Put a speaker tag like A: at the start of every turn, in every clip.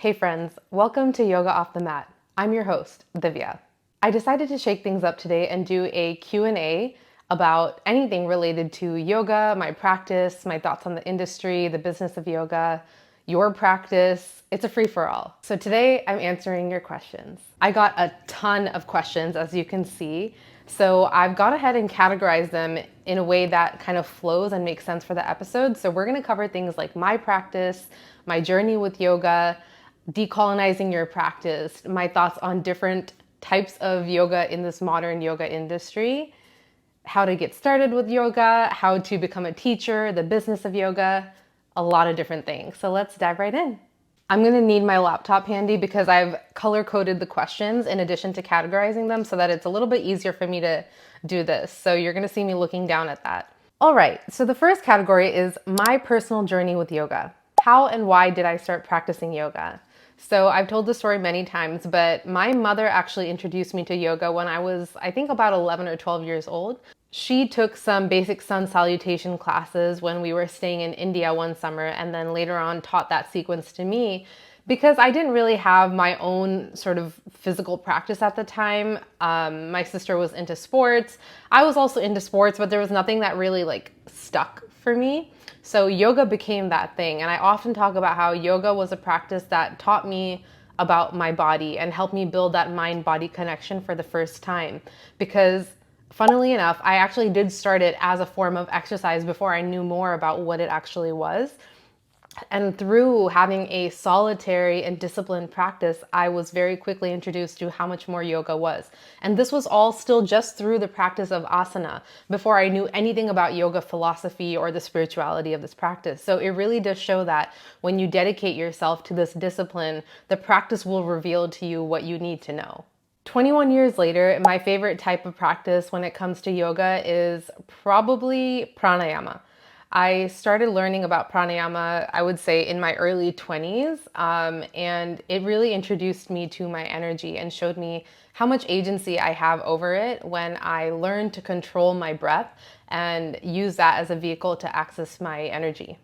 A: Hey friends, welcome to Yoga Off the Mat. I'm your host, Divya. I decided to shake things up today and do a Q&A about anything related to yoga, my practice, my thoughts on the industry, the business of yoga, your practice. It's a free-for-all. So today I'm answering your questions. I got a ton of questions, as you can see. So I've gone ahead and categorized them in a way that kind of flows and makes sense for the episode. So we're going to cover things like my practice, my journey with yoga, decolonizing your practice, my thoughts on different types of yoga in this modern yoga industry, how to get started with yoga, how to become a teacher, the business of yoga, a lot of different things. So let's dive right in. I'm going to need my laptop handy because I've color-coded the questions in addition to categorizing them so that it's a little bit easier for me to do this. So you're going to see me looking down at that. All right, so the first category is my personal journey with yoga. How and why did I start practicing yoga? So I've told this story many times, but my mother actually introduced me to yoga when I was, I think, about 11 or 12 years old. She took some basic sun salutation classes when we were staying in India one summer, and then later on taught that sequence to me because I didn't really have my own sort of physical practice at the time. My sister was into sports. I was also into sports, but there was nothing that really stuck for me. So yoga became that thing. And I often talk about how yoga was a practice that taught me about my body and helped me build that mind-body connection for the first time. Because funnily enough, I actually did start it as a form of exercise before I knew more about what it actually was. And through having a solitary and disciplined practice, I was very quickly introduced to how much more yoga was. And this was all still just through the practice of asana before I knew anything about yoga philosophy or the spirituality of this practice. So it really does show that when you dedicate yourself to this discipline, the practice will reveal to you what you need to know. 21 years later, my favorite type of practice when it comes to yoga is probably pranayama. I started learning about pranayama, I would say, in my early 20s, and it really introduced me to my energy and showed me how much agency I have over it when I learned to control my breath and use that as a vehicle to access my energy.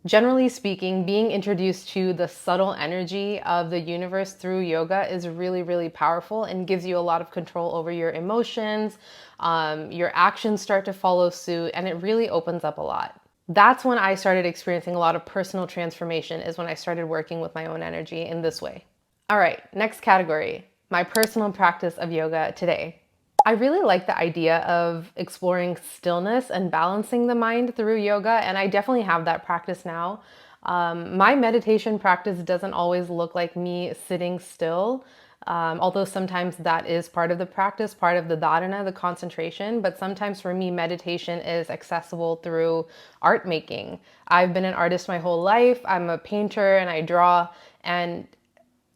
A: Generally speaking, being introduced to the subtle energy of the universe through yoga is really, really powerful and gives you a lot of control over your emotions. Your actions start to follow suit, and it really opens up a lot. That's when I started experiencing a lot of personal transformation, is when I started working with my own energy in this way. All right, next category, my personal practice of yoga today. I really like the idea of exploring stillness and balancing the mind through yoga, and I definitely have that practice now. My meditation practice doesn't always look like me sitting still, although sometimes that is part of the practice, part of the dharana, the concentration. But sometimes for me, meditation is accessible through art making. I've been an artist my whole life. I'm a painter and I draw, and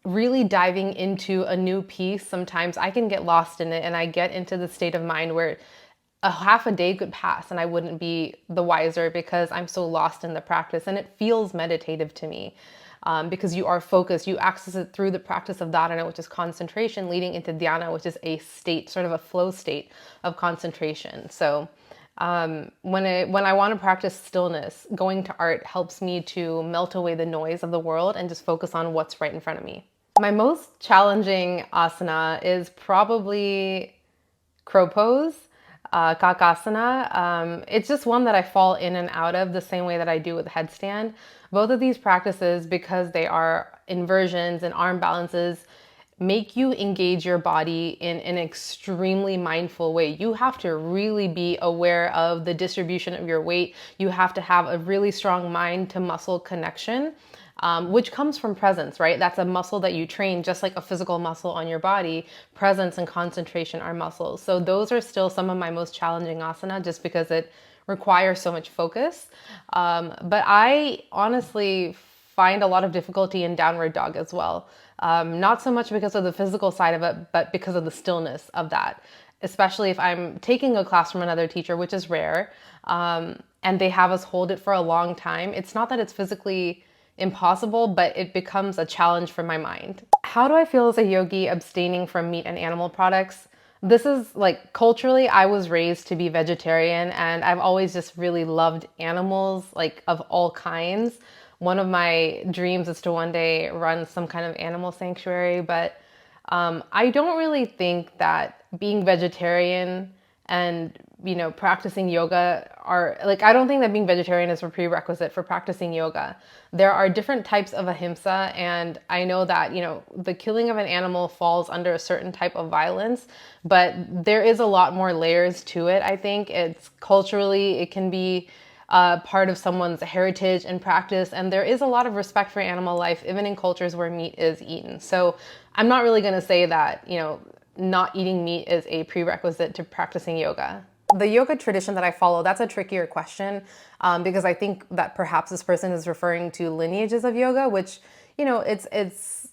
A: really diving into a new piece, sometimes I can get lost in it and I get into the state of mind where a half a day could pass and I wouldn't be the wiser because I'm so lost in the practice, and it feels meditative to me. Because you are focused, you access it through the practice of dharana, which is concentration, leading into dhyana, which is a state, sort of a flow state of concentration. So when I want to practice stillness, going to art helps me to melt away the noise of the world and just focus on what's right in front of me. My most challenging asana is probably crow pose, kakasana. It's just one that I fall in and out of the same way that I do with headstand. Both of these practices, because they are inversions and arm balances, make you engage your body in an extremely mindful way. You have to really be aware of the distribution of your weight. You have to have a really strong mind to muscle connection. Which comes from presence, right? That's a muscle that you train, just like a physical muscle on your body. Presence and concentration are muscles. So those are still some of my most challenging asana, just because it requires so much focus. But I honestly find a lot of difficulty in downward dog as well. Not so much because of the physical side of it, but because of the stillness of that. Especially if I'm taking a class from another teacher, which is rare, and they have us hold it for a long time. It's not that it's physically impossible, but it becomes a challenge for my mind. How do I feel as a yogi abstaining from meat and animal products? This is culturally, I was raised to be vegetarian, and I've always just really loved animals, of all kinds. One of my dreams is to one day run some kind of animal sanctuary, but I don't really think that being vegetarian and practicing yoga are like, I don't think that being vegetarian is a prerequisite for practicing yoga. There are different types of ahimsa, and I know that the killing of an animal falls under a certain type of violence, but there is a lot more layers to it. I think it's culturally, it can be part of someone's heritage and practice, and there is a lot of respect for animal life even in cultures where meat is eaten. So I'm not really going to say that not eating meat is a prerequisite to practicing yoga. The yoga tradition that I follow, that's a trickier question, because I think that perhaps this person is referring to lineages of yoga, which, it's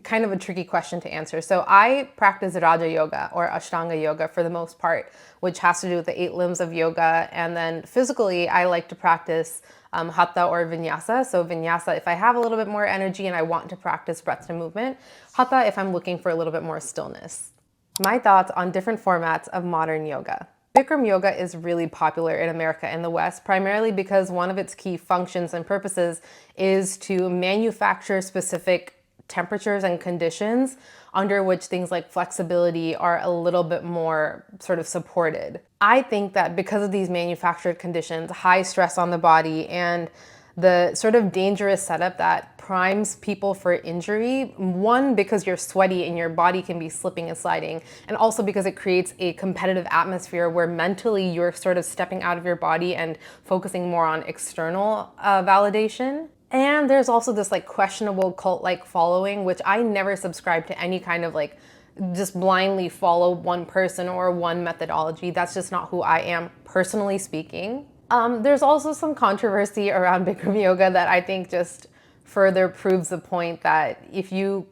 A: kind of a tricky question to answer. So I practice Raja Yoga or Ashtanga Yoga for the most part, which has to do with the 8 limbs of yoga. And then physically, I like to practice Hatha or Vinyasa. So Vinyasa, if I have a little bit more energy and I want to practice breath to movement. Hatha, if I'm looking for a little bit more stillness. My thoughts on different formats of modern yoga. Bikram yoga is really popular in America and the West, primarily because one of its key functions and purposes is to manufacture specific temperatures and conditions under which things like flexibility are a little bit more sort of supported. I think that because of these manufactured conditions, high stress on the body, and the sort of dangerous setup that primes people for injury, one, because you're sweaty and your body can be slipping and sliding, and also because it creates a competitive atmosphere where mentally you're sort of stepping out of your body and focusing more on external validation. And there's also this like questionable cult-like following, which I never subscribe to any kind of like just blindly follow one person or one methodology. That's just not who I am, personally speaking. There's also some controversy around Bikram yoga that I think just further proves the point that if you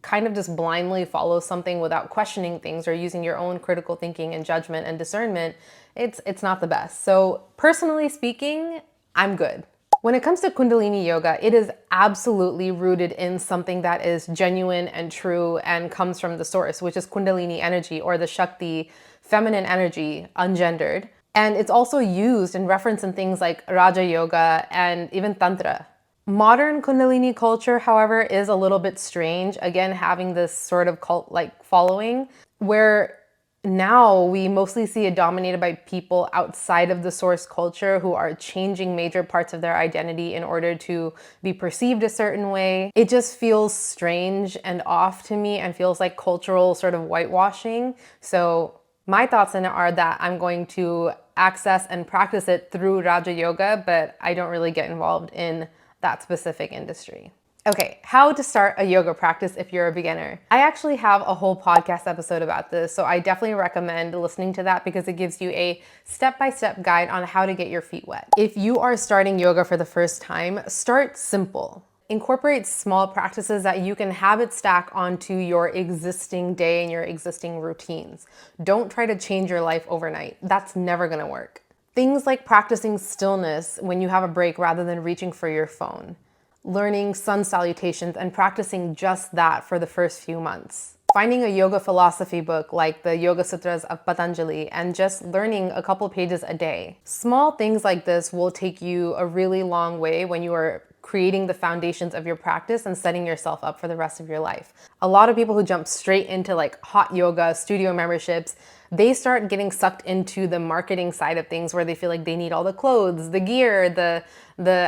A: kind of just blindly follow something without questioning things or using your own critical thinking and judgment and discernment, it's not the best. So personally speaking, I'm good. When it comes to Kundalini yoga, it is absolutely rooted in something that is genuine and true and comes from the source, which is Kundalini energy, or the Shakti, feminine energy, ungendered. And it's also used and referenced in things like Raja Yoga and even Tantra. Modern Kundalini culture, however, is a little bit strange, again, having this sort of cult-like following, where now we mostly see it dominated by people outside of the source culture who are changing major parts of their identity in order to be perceived a certain way. It just feels strange and off to me and feels like cultural sort of whitewashing. So my thoughts on it are that I'm going to access and practice it through Raja Yoga, but I don't really get involved in that specific industry. Okay, how to start a yoga practice if you're a beginner. I actually have a whole podcast episode about this, so I definitely recommend listening to that because it gives you a step-by-step guide on how to get your feet wet. If you are starting yoga for the first time, start simple. Incorporate small practices that you can habit stack onto your existing day and your existing routines. Don't try to change your life overnight. That's never gonna work. Things like practicing stillness when you have a break rather than reaching for your phone. Learning sun salutations and practicing just that for the first few months. Finding a yoga philosophy book like the Yoga Sutras of Patanjali and just learning a couple pages a day. Small things like this will take you a really long way when you are creating the foundations of your practice and setting yourself up for the rest of your life. A lot of people who jump straight into like hot yoga, studio memberships, they start getting sucked into the marketing side of things where they feel like they need all the clothes, the gear, the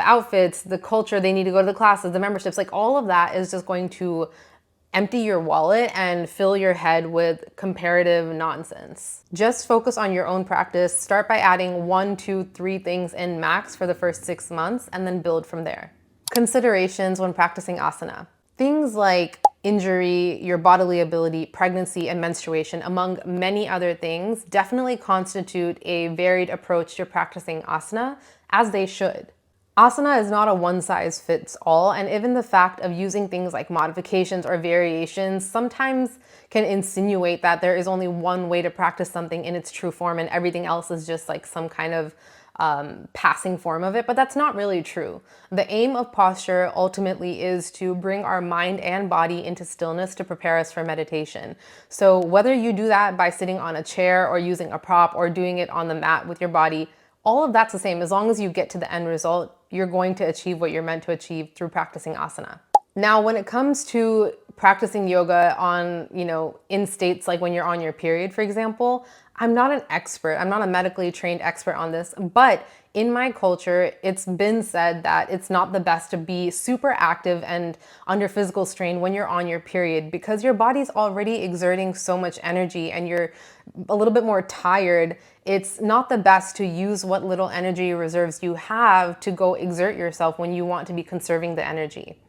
A: outfits, the culture, they need to go to the classes, the memberships, like all of that is just going to empty your wallet and fill your head with comparative nonsense. Just focus on your own practice. Start by adding 1, 2, 3 things in max for the first 6 months and then build from there. Considerations when practicing asana. Things like injury, your bodily ability, pregnancy, and menstruation, among many other things, definitely constitute a varied approach to practicing asana, as they should. Asana is not a one-size-fits-all, and even the fact of using things like modifications or variations sometimes can insinuate that there is only one way to practice something in its true form and everything else is just like some kind of passing form of it, but that's not really true. The aim of posture ultimately is to bring our mind and body into stillness to prepare us for meditation. So whether you do that by sitting on a chair or using a prop or doing it on the mat with your body, All of that's the same. As long as you get to the end result, you're going to achieve what you're meant to achieve through practicing asana. Now, when it comes to practicing yoga on, in states like when you're on your period, for example, I'm not an expert. I'm not a medically trained expert on this, but in my culture, it's been said that it's not the best to be super active and under physical strain when you're on your period because your body's already exerting so much energy and you're a little bit more tired. It's not the best to use what little energy reserves you have to go exert yourself when you want to be conserving the energy.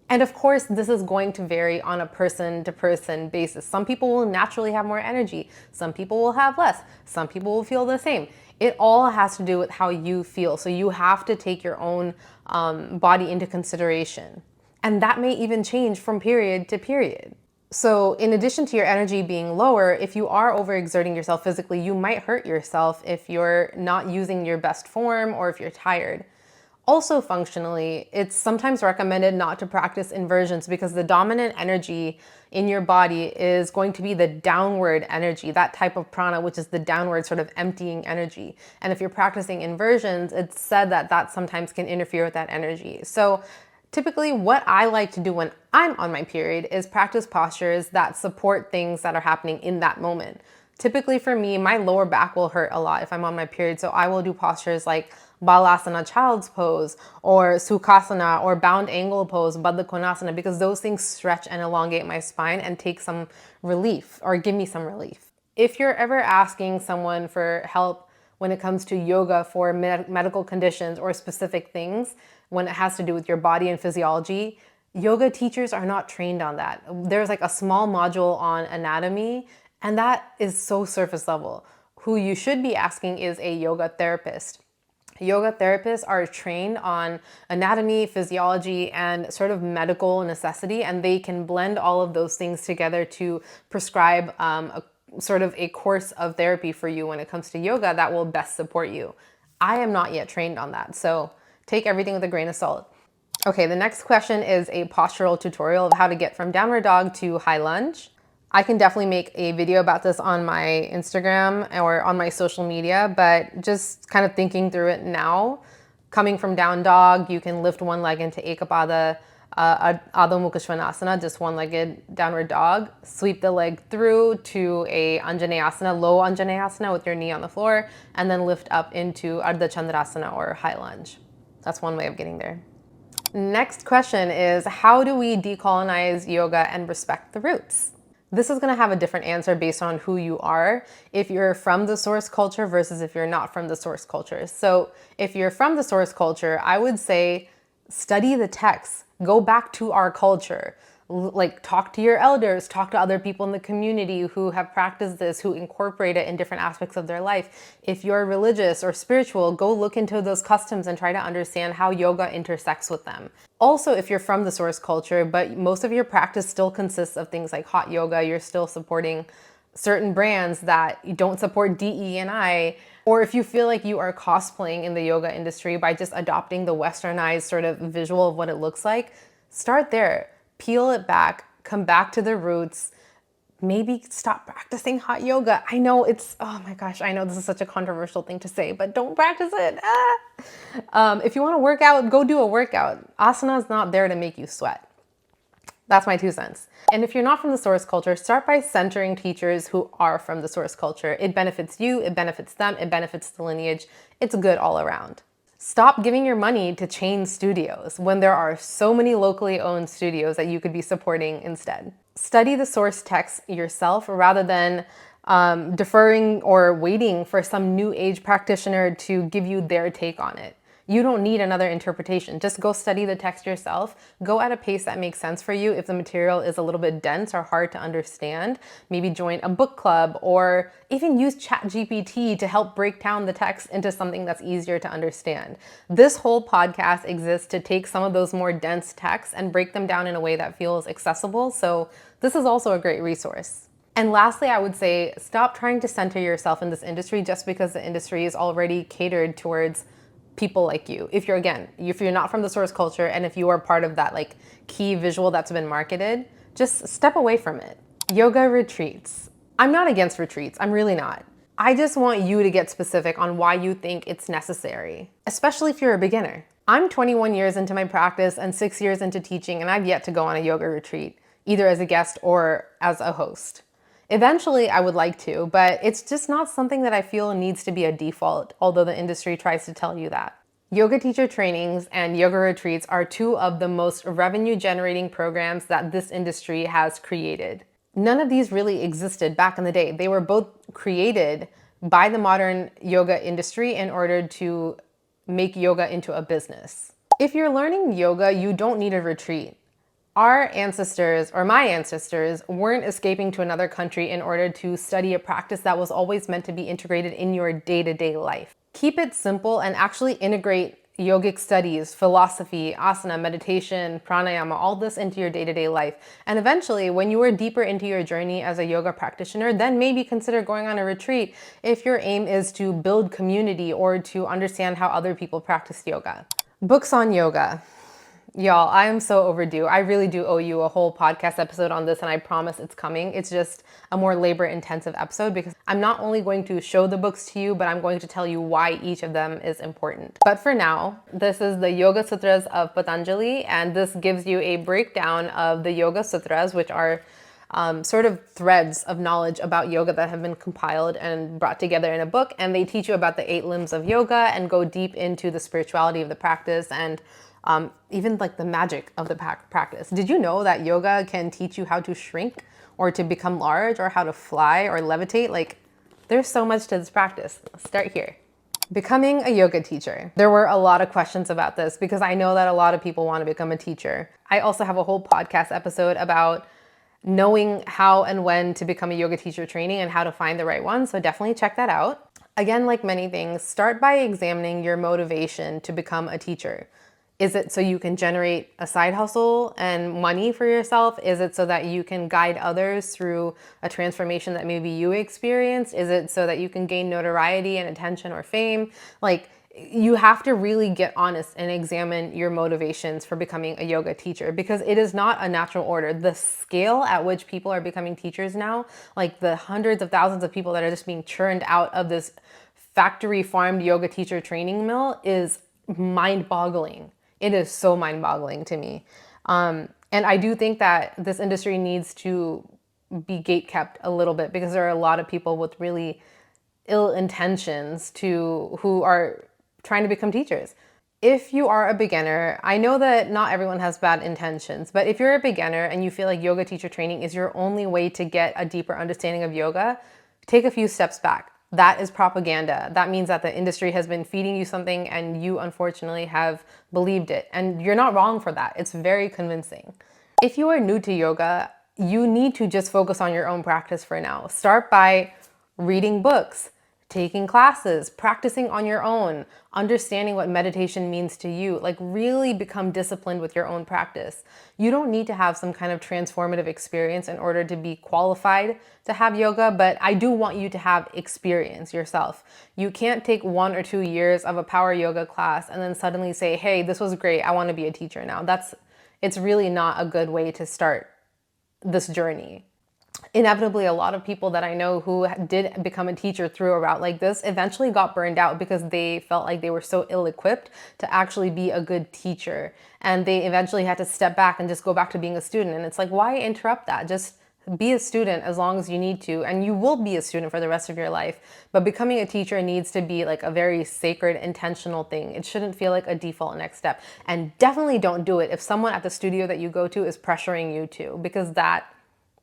A: And of course, this is going to vary on a person to person basis. Some people will naturally have more energy. Some people will have less. Some people will feel the same. It all has to do with how you feel. So you have to take your own body into consideration. And that may even change from period to period. So in addition to your energy being lower, if you are overexerting yourself physically, you might hurt yourself if you're not using your best form or if you're tired. Also functionally, it's sometimes recommended not to practice inversions because the dominant energy in your body is going to be the downward energy, that type of prana, which is the downward sort of emptying energy. And if you're practicing inversions, it's said that that sometimes can interfere with that energy. So typically what I like to do when I'm on my period is practice postures that support things that are happening in that moment. Typically for me, my lower back will hurt a lot if I'm on my period. So I will do postures like balasana, child's pose, or sukhasana, or bound angle pose, baddha konasana, because those things stretch and elongate my spine and take some relief or give me some relief. If you're ever asking someone for help when it comes to yoga for medical conditions or specific things, when it has to do with your body and physiology, yoga teachers are not trained on that. There's like a small module on anatomy, and that is so surface level. Who you should be asking is a yoga therapist. Yoga therapists are trained on anatomy, physiology, and sort of medical necessity, and they can blend all of those things together to prescribe a sort of a course of therapy for you when it comes to yoga that will best support you. I am not yet trained on that, so take everything with a grain of salt. Okay, the next question is a postural tutorial of how to get from downward dog to high lunge. I can definitely make a video about this on my Instagram or on my social media, but just kind of thinking through it now, coming from down dog, you can lift one leg into Ekapada, Adho Mukha Svanasana, just one-legged downward dog, sweep the leg through to a Anjaneyasana, low Anjaneyasana with your knee on the floor, and then lift up into Ardha Chandrasana or high lunge. That's one way of getting there. Next question is, how do we decolonize yoga and respect the roots? This is going to have a different answer based on who you are, if you're from the source culture versus if you're not from the source culture. So if you're from the source culture, I would say study the text, go back to our culture, like talk to your elders, talk to other people in the community who have practiced this, who incorporate it in different aspects of their life. If you're religious or spiritual, go look into those customs and try to understand how yoga intersects with them. Also, if you're from the source culture, but most of your practice still consists of things like hot yoga, you're still supporting certain brands that don't support DE&I, or if you feel like you are cosplaying in the yoga industry by just adopting the westernized sort of visual of what it looks like, start there. Peel it back, come back to the roots, maybe stop practicing hot yoga. I know it's, oh my gosh, I know this is such a controversial thing to say, but don't practice it. If you want to work out, go do a workout. Asana is not there to make you sweat. That's my 2 cents. And if you're not from the source culture, start by centering teachers who are from the source culture. It benefits you, it benefits them, it benefits the lineage. It's good all around. Stop giving your money to chain studios when there are so many locally owned studios that you could be supporting instead. Study the source text yourself rather than deferring or waiting for some new age practitioner to give you their take on it. You don't need another interpretation. Just go study the text yourself. Go at a pace that makes sense for you. If the material is a little bit dense or hard to understand, maybe join a book club or even use ChatGPT to help break down the text into something that's easier to understand. This whole podcast exists to take some of those more dense texts and break them down in a way that feels accessible. So this is also a great resource. And lastly, I would say stop trying to center yourself in this industry just because the industry is already catered towards people like you. If you're not from the source culture and if you are part of that like key visual that's been marketed, just step away from it. Yoga retreats. I'm not against retreats. I'm really not. I just want you to get specific on why you think it's necessary, especially if you're a beginner. I'm 21 years into my practice and 6 years into teaching, and I've yet to go on a yoga retreat, either as a guest or as a host. Eventually, I would like to, but it's just not something that I feel needs to be a default, although the industry tries to tell you that. Yoga teacher trainings and yoga retreats are two of the most revenue generating programs that this industry has created. None of these really existed back in the day. They were both created by the modern yoga industry in order to make yoga into a business. If you're learning yoga, you don't need a retreat. Our ancestors, or my ancestors, weren't escaping to another country in order to study a practice that was always meant to be integrated in your day-to-day life. Keep it simple and actually integrate yogic studies, philosophy, asana, meditation, pranayama, all this into your day-to-day life. And eventually, when you are deeper into your journey as a yoga practitioner, then maybe consider going on a retreat if your aim is to build community or to understand how other people practice yoga. Books on yoga. Y'all, I am so overdue. I really do owe you a whole podcast episode on this, and I promise it's coming. It's just a more labor-intensive episode because I'm not only going to show the books to you, but I'm going to tell you why each of them is important. But for now, this is the Yoga Sutras of Patanjali, and this gives you a breakdown of the Yoga Sutras, which are sort of threads of knowledge about yoga that have been compiled and brought together in a book, and they teach you about the 8 limbs of yoga and go deep into the spirituality of the practice and even like the magic of the practice. Did you know that yoga can teach you how to shrink or to become large or how to fly or levitate? Like, there's so much to this practice. Let's start here. Becoming a yoga teacher. There were a lot of questions about this because I know that a lot of people want to become a teacher. I also have a whole podcast episode about knowing how and when to become a yoga teacher training and how to find the right one. So definitely check that out. Again, like many things, start by examining your motivation to become a teacher. Is it so you can generate a side hustle and money for yourself? Is it so that you can guide others through a transformation that maybe you experienced? Is it so that you can gain notoriety and attention or fame? Like, you have to really get honest and examine your motivations for becoming a yoga teacher because it is not a natural order. The scale at which people are becoming teachers now, like the hundreds of thousands of people that are just being churned out of this factory farmed yoga teacher training mill, is mind-boggling. It is so mind-boggling to me. And I do think that this industry needs to be gate-kept a little bit because there are a lot of people with really ill intentions who are trying to become teachers. If you are a beginner, I know that not everyone has bad intentions, but if you're a beginner and you feel like yoga teacher training is your only way to get a deeper understanding of yoga, take a few steps back. That is propaganda. That means that the industry has been feeding you something and you unfortunately have believed it. And you're not wrong for that. It's very convincing. If you are new to yoga, you need to just focus on your own practice for now. Start by reading books, taking classes, practicing on your own, understanding what meditation means to you. Like, really become disciplined with your own practice. You don't need to have some kind of transformative experience in order to be qualified to have yoga, but I do want you to have experience yourself. You can't take 1 or 2 years of a power yoga class and then suddenly say, hey, this was great, I want to be a teacher now. It's really not a good way to start this journey. Inevitably, a lot of people that I know who did become a teacher through a route like this eventually got burned out because they felt like they were so ill-equipped to actually be a good teacher. And they eventually had to step back and just go back to being a student. And it's like, why interrupt that? Just be a student as long as you need to, and you will be a student for the rest of your life. But becoming a teacher needs to be like a very sacred, intentional thing. It shouldn't feel like a default next step. And definitely don't do it if someone at the studio that you go to is pressuring you to, because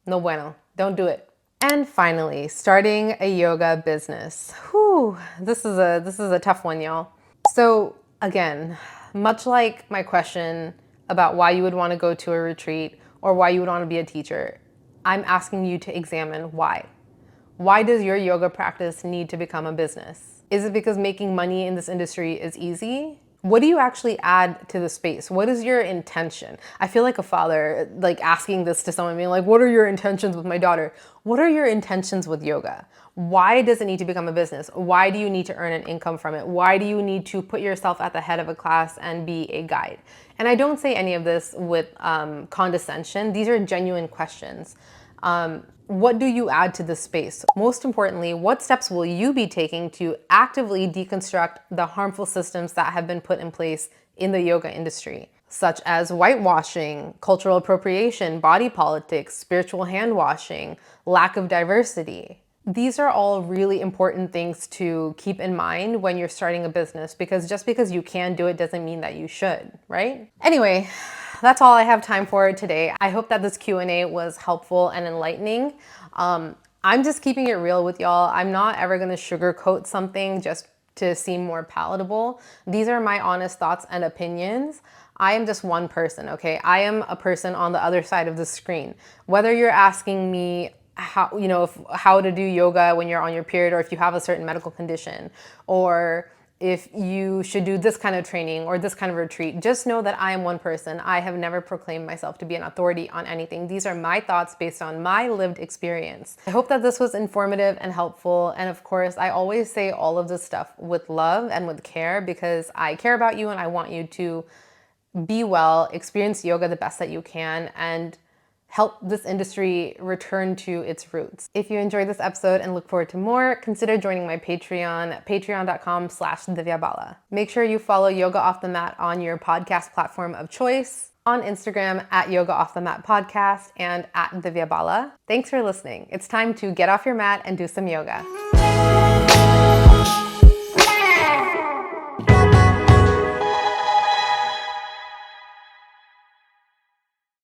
A: no bueno. Don't do it. And finally, starting a yoga business. Whew, this is a tough one, y'all. So again, much like my question about why you would want to go to a retreat or why you would want to be a teacher, I'm asking you to examine why. Why does your yoga practice need to become a business? Is it because making money in this industry is easy? What do you actually add to the space? What is your intention? I feel like a father, like asking this to someone, being like, what are your intentions with my daughter? What are your intentions with yoga? Why does it need to become a business? Why do you need to earn an income from it? Why do you need to put yourself at the head of a class and be a guide? And I don't say any of this with condescension. These are genuine questions. What do you add to this space? Most importantly, what steps will you be taking to actively deconstruct the harmful systems that have been put in place in the yoga industry, such as whitewashing, cultural appropriation, body politics, spiritual hand washing, lack of diversity? These are all really important things to keep in mind when you're starting a business, because just because you can do it doesn't mean that you should, right? Anyway, that's all I have time for today. I hope that this Q&A was helpful and enlightening. I'm just keeping it real with y'all. I'm not ever gonna sugarcoat something just to seem more palatable. These are my honest thoughts and opinions. I am just one person, okay? I am a person on the other side of the screen. Whether you're asking me how to do yoga when you're on your period, or if you have a certain medical condition, or if you should do this kind of training or this kind of retreat, just know that I am one person. I have never proclaimed myself to be an authority on anything. These are my thoughts based on my lived experience. I hope that this was informative and helpful. And of course, I always say all of this stuff with love and with care, because I care about you and I want you to be well, experience yoga the best that you can, and help this industry return to its roots. If you enjoyed this episode and look forward to more, consider joining my Patreon at patreon.com/Divya Bala. Make sure you follow Yoga Off the Mat on your podcast platform of choice, on Instagram at Yoga Off the Mat Podcast and at Divya Bala. Thanks for listening. It's time to get off your mat and do some yoga.